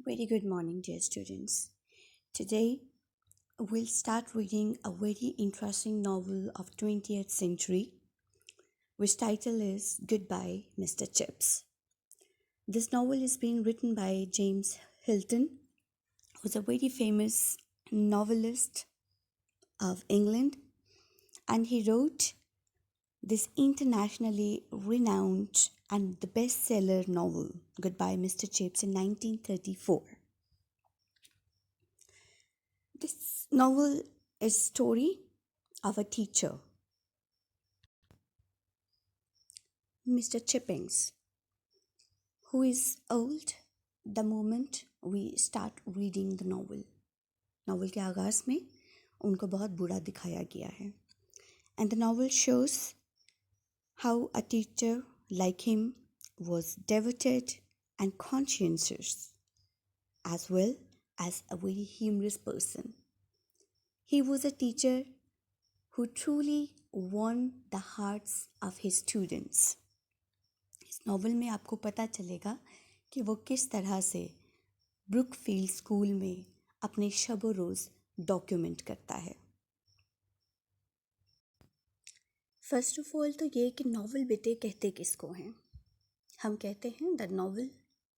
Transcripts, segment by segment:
Very good morning, dear students. Today, we'll start reading a very interesting novel of 20th century, which title is Goodbye, Mr. Chips. This novel is being written by James Hilton, who's a very famous novelist of England, and he wrote this internationally renowned and the bestseller novel, Goodbye, Mr. Chips, in 1934. This novel is a story of a teacher, Mr. Chippings, who is old the moment we start reading the novel. Novel के आगाज़ में उनको बहुत बूढ़ा दिखाया गया है. And the novel shows how a teacher like him was devoted and conscientious, as well as a very humorous person. He was a teacher who truly won the hearts of his students. इस novel में आपको पता चलेगा कि वो किस तरह से ब्रुकफील्ड स्कूल में अपने शब रोज़ डॉक्यूमेंट करता है. फर्स्ट ऑफ ऑल तो ये कि नॉवल बेटे कहते किसको हैं. हम कहते हैं the novel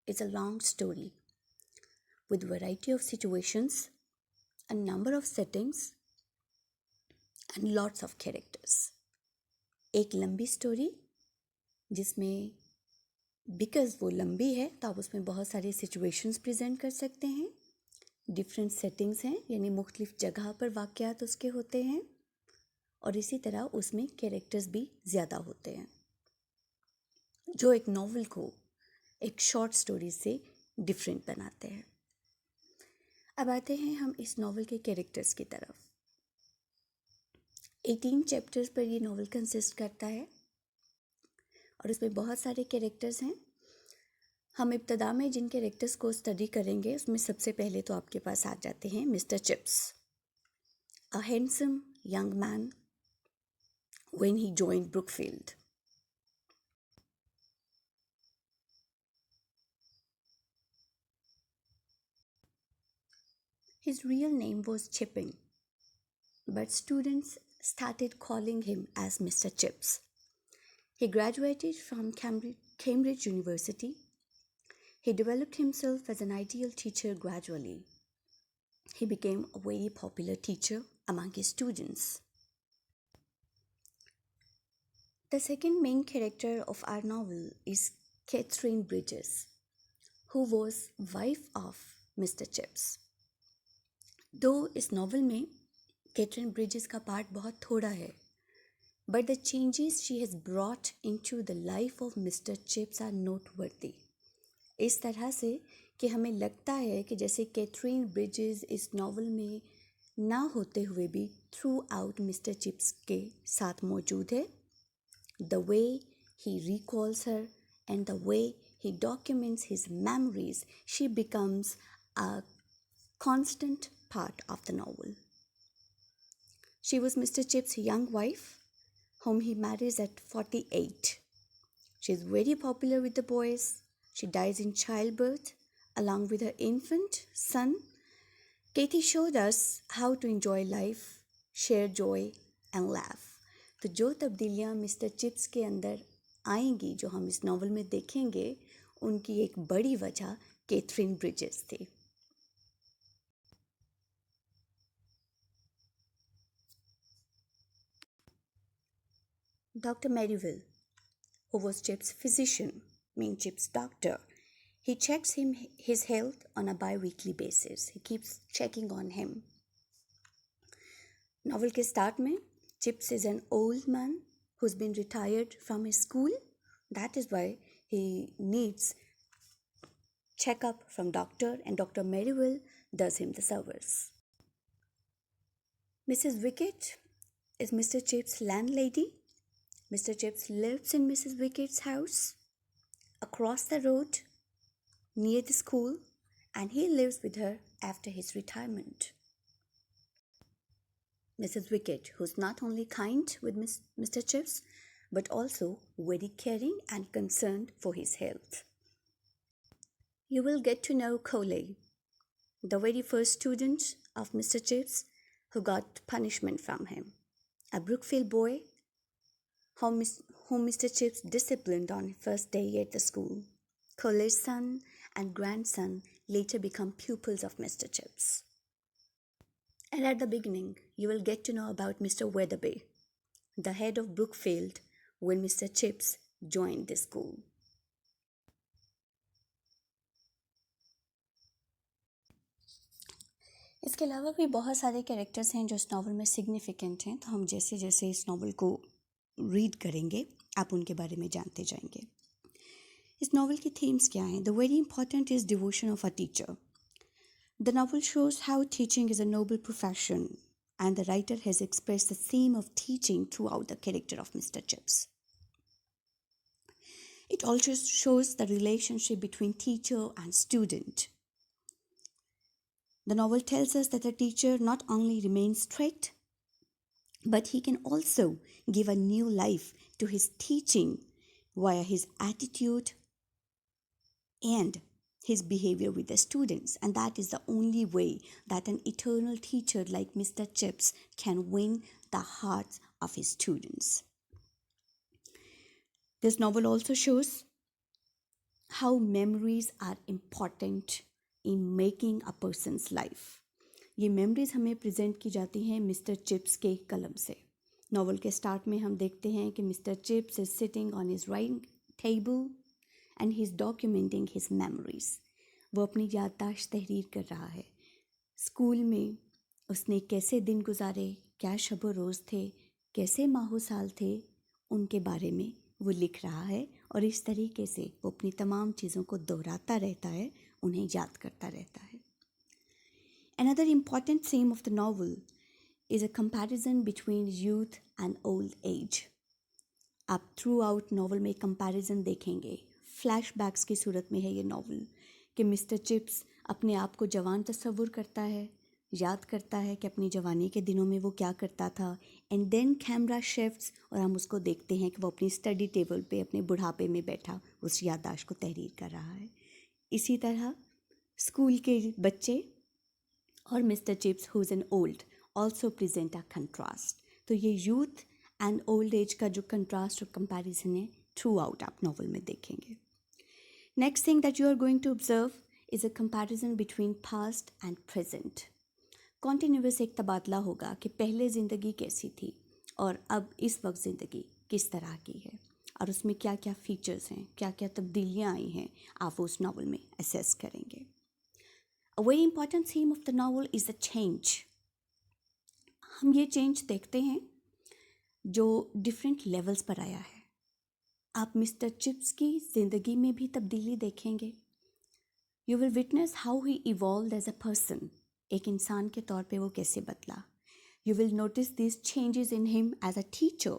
is a long story with variety of situations, a number of settings and lots of characters. एक लंबी स्टोरी जिसमें बिकॉज वो लंबी है तो आप उसमें बहुत सारे सिचुएशंस प्रेजेंट कर सकते हैं. डिफरेंट सेटिंग्स हैं, यानी मुख्तलिफ जगह पर वाक़यात उसके होते हैं, और इसी तरह उसमें कैरेक्टर्स भी ज़्यादा होते हैं, जो एक नॉवल को एक शॉर्ट स्टोरी से डिफरेंट बनाते हैं. अब आते हैं हम इस नॉवल के कैरेक्टर्स की तरफ. 18 चैप्टर्स पर ये नॉवल कंसिस्ट करता है और इसमें बहुत सारे कैरेक्टर्स हैं. हम इब्तदा में जिन कैरेक्टर्स को स्टडी करेंगे उसमें सबसे पहले तो आपके पास आ जाते हैं mister chips, a handsome young man when he joined Brookfield. His real name was Chipping, but students started calling him as Mr. Chips. He graduated from Cambridge University. He developed himself as an ideal teacher gradually. He became a very popular teacher among his students. The second main character of our novel is Catherine Bridges, who was wife of Mr. Chips. दो इस novel में Catherine bridges का part बहुत थोड़ा है, but the changes she has brought into the life of Mister Chips are noteworthy. इस तरह से कि हमें लगता है कि जैसे कैथरीन ब्रिजेस इस नॉवल में ना होते हुए भी थ्रू आउट मिस्टर चिप्स के साथ मौजूद है. The way he recalls her and the way he documents his memories, she becomes a constant part of the novel. She was Mr. Chips' young wife, whom he marries at 48. She is very popular with the boys. She dies in childbirth along with her infant son. Katie showed us how to enjoy life, share joy and laugh. तो जो तब्दीलियाँ mister chips के अंदर आएंगी, जो हम इस novel में देखेंगे, उनकी एक बड़ी वजह कैथरीन ब्रिजेस थी. Dr. Merivale, who was Chip's physician, mean Chip's doctor, he checks his health on a bi-weekly basis. He keeps checking on him. Novel के start में Chips is an old man who's been retired from his school. That is why he needs checkup from doctor, and Dr. Merivale does him the service. Mrs. Wickett is Mr. Chip's landlady. Mr. Chips lives in Mrs. Wickett's house across the road near the school, and he lives with her after his retirement. Mrs. Wickett, who's not only kind with Mr. Chips, but also very caring and concerned for his health. You will get to know Coley, the very first student of Mr. Chips who got punishment from him, a Brookfield boy whom Mr. Chips disciplined on his first day at the school. Coley's son and grandson later become pupils of Mr. Chips. And at the beginning, you will get to know about Mr. Weatherby, the head of Brookfield, when Mr. Chips joined the school. इसके अलावा भी बहुत सारे characters हैं जो इस novel में significant हैं, तो हम जैसे जैसे इस नावल को रीड करेंगे आप उनके बारे में जानते जाएंगे. इस नावल की थीम्स क्या हैं? The very important is devotion of a teacher. The novel shows how teaching is a noble profession and the writer has expressed the theme of teaching throughout the character of Mr. Chips. It also shows the relationship between teacher and student. The novel tells us that a teacher not only remains strict, but he can also give a new life to his teaching via his attitude and his behavior with the students. And that is the only way that an eternal teacher like Mr. Chips can win the hearts of his students. This novel also shows how memories are important in making a person's life. ये memories हमें present की जाती हैं mister chips के कलम से. Novel के start में हम देखते हैं कि mister chips is sitting on his writing table and he's documenting his memories. वो अपनी याददाश्त तहरीर कर रहा है. स्कूल में उसने कैसे दिन गुजारे, क्या शब रोज़ थे, कैसे माहो साल थे, उनके बारे में वो लिख रहा है और इस तरीके से वो अपनी तमाम चीज़ों को दोहराता रहता है, उन्हें याद करता रहता है. Another important theme of the novel is a comparison between youth and old age. आप थ्रू आउट नावल में कंपैरिजन देखेंगे. फ्लैशबैक्स की सूरत में है ये नावल कि मिस्टर चिप्स अपने आप को जवान तस्वुर करता है, याद करता है कि अपनी जवानी के दिनों में वो क्या करता था. एंड देन कैमरा शिफ्ट्स और हम उसको देखते हैं कि वो अपनी स्टडी टेबल पे अपने बुढ़ापे में बैठा उस याददाश्त को तहरीर कर रहा है. इसी तरह स्कूल के बच्चे और mister chips who is an old also present a contrast. तो ये यूथ एंड ओल्ड एज का जो कंट्रास्ट और कंपैरिजन है थ्रू आउट आप नावल में देखेंगे. Next thing that you are going to observe is a comparison between past and present. Continuous एक तबादला होगा कि पहले ज़िंदगी कैसी थी और अब इस वक्त ज़िंदगी किस तरह की है और उसमें क्या क्या फीचर्स हैं, क्या क्या तब्दीलियाँ आई हैं, आप उस नावल में असेस करेंगे. A very important theme of the novel is the change. हम ये चेंज देखते हैं जो डिफरेंट लेवल्स पर आया है. आप मिस्टर चिप्स की ज़िंदगी में भी तब्दीली देखेंगे. You will witness how he evolve as a person. एक इंसान के तौर पे वो कैसे बदला. You will notice this changes in him as a teacher.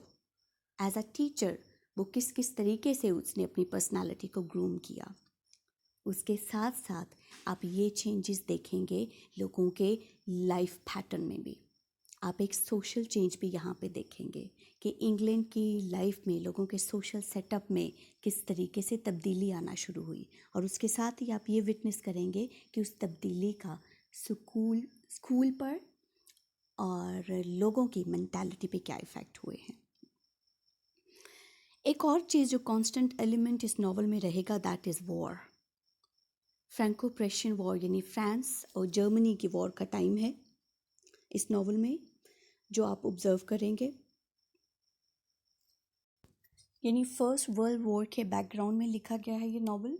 As a teacher वो किस किस तरीके से उसने अपनी पर्सनालिटी को ग्रूम किया. उसके साथ साथ आप ये चेंजेस देखेंगे लोगों के लाइफ पैटर्न में भी. आप एक सोशल चेंज भी यहाँ पे देखेंगे कि इंग्लैंड की लाइफ में लोगों के सोशल सेटअप में किस तरीके से तब्दीली आना शुरू हुई और उसके साथ ही आप ये विटनेस करेंगे कि उस तब्दीली का स्कूल पर और लोगों की मेंटालिटी पे क्या इफ़ेक्ट हुए हैं. एक और चीज़ जो कांस्टेंट एलिमेंट इस नावल में रहेगा that is war. Franco Prussian war यानी फ्रांस और जर्मनी की वॉर का टाइम है इस नावल में जो आप ऑब्जर्व करेंगे. यानी फर्स्ट वर्ल्ड वॉर के बैकग्राउंड में लिखा गया है ये नावल.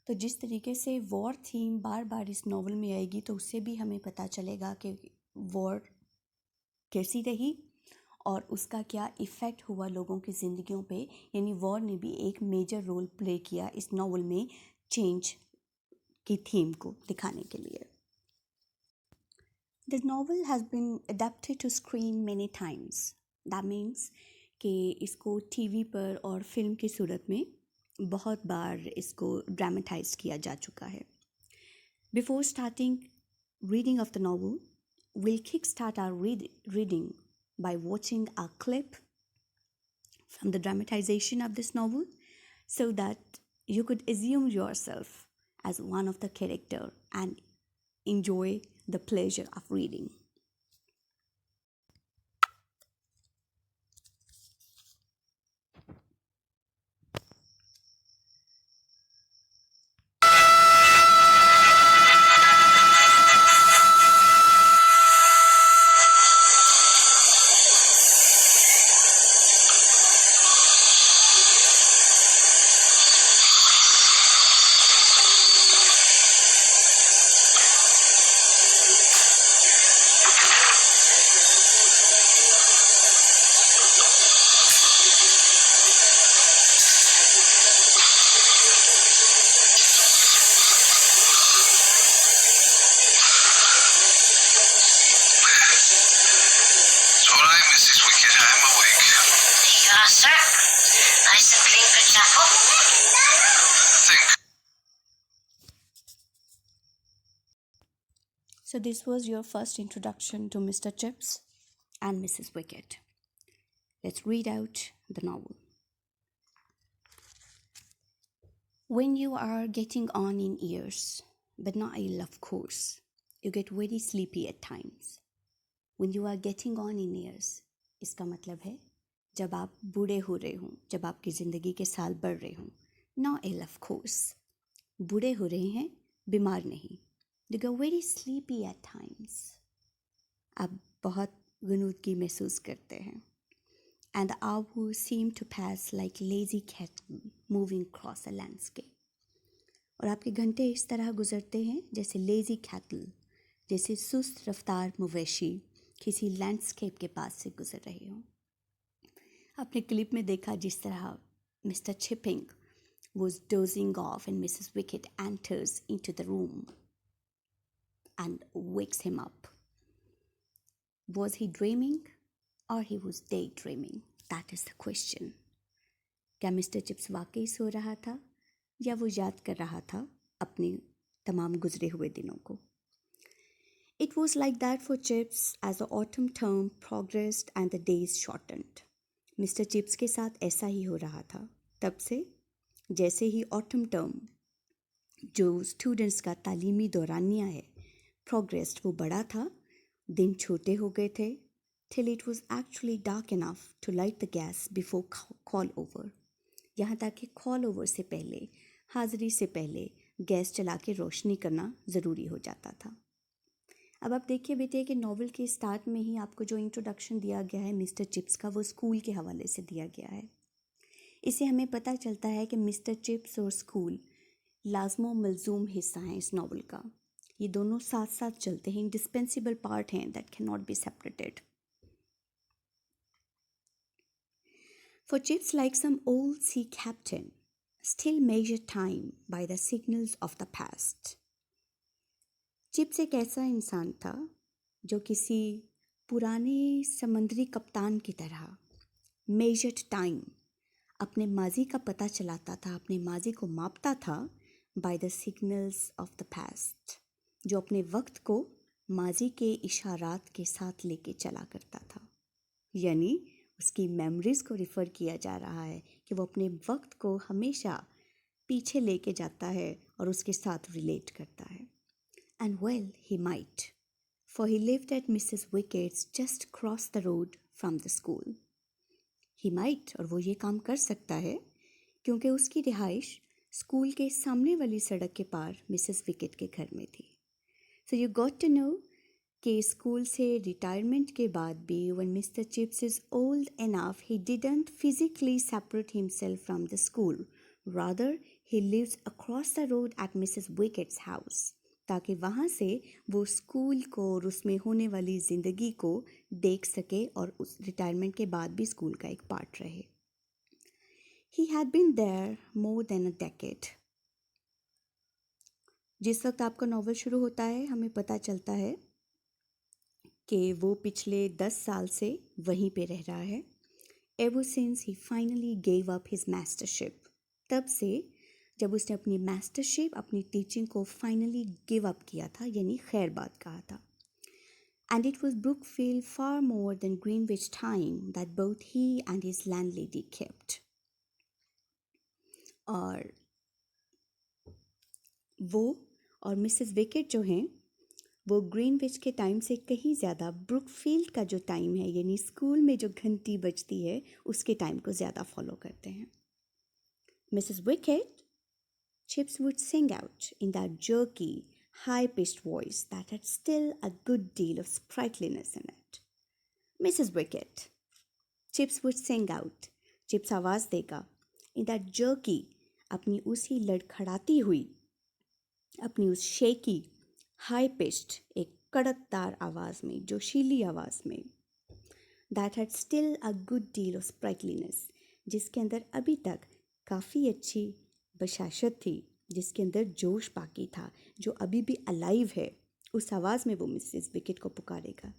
तो जिस तरीके से वॉर थीम बार बार इस नावल में आएगी तो उससे भी हमें पता चलेगा कि वॉर कैसी रही और उसका क्या इफ़ेक्ट हुआ लोगों की ज़िंदगियों पे. यानी वॉर ने भी एक मेजर रोल प्ले किया इस नावल में चेंज की थीम को दिखाने के लिए. The novel has been adapted to screen many times. That means कि इसको टीवी पर और फिल्म की सूरत में बहुत बार इसको ड्रामेटाइज किया जा चुका है. Before starting reading of the novel, we'll kickstart our reading by watching a clip from the dramatization of this novel so that you could assume yourself as one of the character and enjoy the pleasure of reading. It's all right, Mrs. Wicked. I'm awake. Yes, sir. Nice and clean for chapel. Think. So, this was your first introduction to Mr. Chips and Mrs. Wicked. Let's read out the novel. When you are getting on in years, but not ill, of course, you get very sleepy at times. When you are getting on in years, इसका मतलब है जब आप बूढ़े हो रहे हों, जब आपकी ज़िंदगी के साल बढ़ रहे हों. Not ill, of course. बूढ़े हो रहे हैं, बीमार नहीं. You get very sleepy at times. आप बहुत गुनूदगी महसूस करते हैं. And the hours seem to pass like lazy cattle moving across a landscape. और आपके घंटे इस तरह गुजरते हैं जैसे लेजी कैटल, जैसे सुस्त रफ्तार मवेशी किसी लैंडस्केप के पास से गुजर रहे हों. आपने क्लिप में देखा जिस तरह mister chipping was dozing off and Mrs. Wicked enters into the room and wakes him up. Was he dreaming or he was daydreaming? That is the question. क्या मिस्टर चिप्स वाकई सो रहा था या वो याद कर रहा था अपने तमाम गुजरे हुए दिनों को? It was like that for Chips as the autumn term progressed and the days shortened. Mister chips के साथ ऐसा ही हो रहा था तब से जैसे ही ऑटम टर्म जो स्टूडेंट्स का तालीमी दौरानिया है प्रोग्रेस्ड वो बड़ा था, दिन छोटे हो गए थे till it was actually dark enough to light the gas before call over. यहाँ तक कि कॉल ओवर से पहले, हाज़िरी से पहले गैस चला के रोशनी करना ज़रूरी हो जाता था. अब आप देखिए बेटे कि नॉवल के स्टार्ट में ही आपको जो इंट्रोडक्शन दिया गया है मिस्टर चिप्स का वो स्कूल के हवाले से दिया गया है. इससे हमें पता चलता है कि मिस्टर चिप्स और स्कूल लाजमो मलजूम हिस्सा हैं इस नॉवल का. ये दोनों साथ साथ चलते हैं, इंडिस्पेंसिबल पार्ट हैं that can not be separated. For Chips, like some old sea captain, still measured time by the signals of the past. Chips एक ऐसा इंसान था जो किसी पुराने समंदरी कप्तान की तरह मेजर्ड टाइम अपने माजी का पता चलाता था, अपने माजी को मापता था by the signals of the past, जो अपने वक्त को माजी के इशारात के साथ लेके चला करता था. यानी उसकी मेमोरीज़ को रिफ़र किया जा रहा है कि वो अपने वक्त को हमेशा पीछे लेके जाता है और उसके साथ रिलेट करता है. And well he might, for he lived eight Mrs wickets just cross the road from the school. He might, और वो ये काम कर सकता है क्योंकि उसकी रिहाइश स्कूल के सामने वाली सड़क के पार मिसेस विकेट के घर में थी. So you got to know कि स्कूल से रिटायरमेंट के बाद भी when Mr. Chips is old enough, he didn't physically separate himself from the school. Rather, he lives across the road at Mrs. Wickett's house, ताकि वहाँ से वो school को और उसमें होने वाली ज़िंदगी को देख सके और उस रिटायरमेंट के बाद भी स्कूल का एक पार्ट रहे. He had been there more than a decade. जिस वक्त आपका नॉवल शुरू होता है हमें पता चलता है कि वो पिछले 10 साल से वहीं पे रह रहा है. Ever since he finally gave up his mastership, तब से जब उसने अपनी मास्टरशिप, अपनी टीचिंग को फाइनली गिव अप किया था, यानी खैर बात कहा था. And it was Brookfield far more than Greenwich time that both he and his landlady kept. और वो और मिसेस विकेट जो हैं वो ग्रीनविच के टाइम से कहीं ज़्यादा ब्रुकफील्ड का जो टाइम है यानी स्कूल में जो घंटी बजती है उसके टाइम को ज़्यादा फॉलो करते हैं. Mrs wicket, Chips would sing out in that jerky, high-pitched voice that had still a good deal of sprightliness in it. Mrs. Wicket. Chips would sing out. Chips आवाज़ देगा. In that jerky, अपनी उसी लड़खड़ाती हुई, अपनी उस shaky, high-pitched, एक कड़कदार आवाज़ में, जोशीली आवाज़ में. That had still a good deal of sprightliness, जिसके अंदर अभी तक काफ़ी अच्छी बशाशत थी, जिसके अंदर जोश बाकी था, जो अभी भी अलाइव है. उस आवाज़ में वो मिसेस विकेट को पुकारेगा.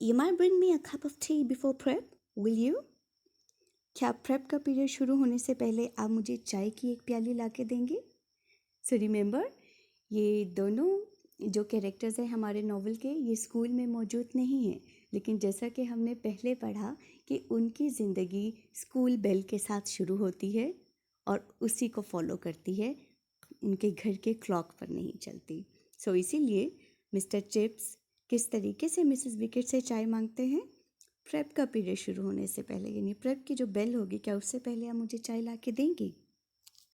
You might bring me a cup of tea before prep, will you? क्या प्रेप का पीरियड शुरू होने से पहले आप मुझे चाय की एक प्याली ला के देंगे? सो रिमेंबर, ये दोनों जो कैरेक्टर्स हैं हमारे नॉवल के, ये स्कूल में मौजूद नहीं हैं, लेकिन जैसा कि हमने पहले पढ़ा कि उनकी ज़िंदगी स्कूल बेल के साथ शुरू होती है और उसी को फॉलो करती है, उनके घर के क्लॉक पर नहीं चलती. सो इसीलिए मिस्टर चिप्स किस तरीके से मिसेस विकेट से चाय मांगते हैं? प्रेप का पीरियड शुरू होने से पहले, यानी प्रेप की जो बेल होगी, क्या उससे पहले आप मुझे चाय ला के देंगी?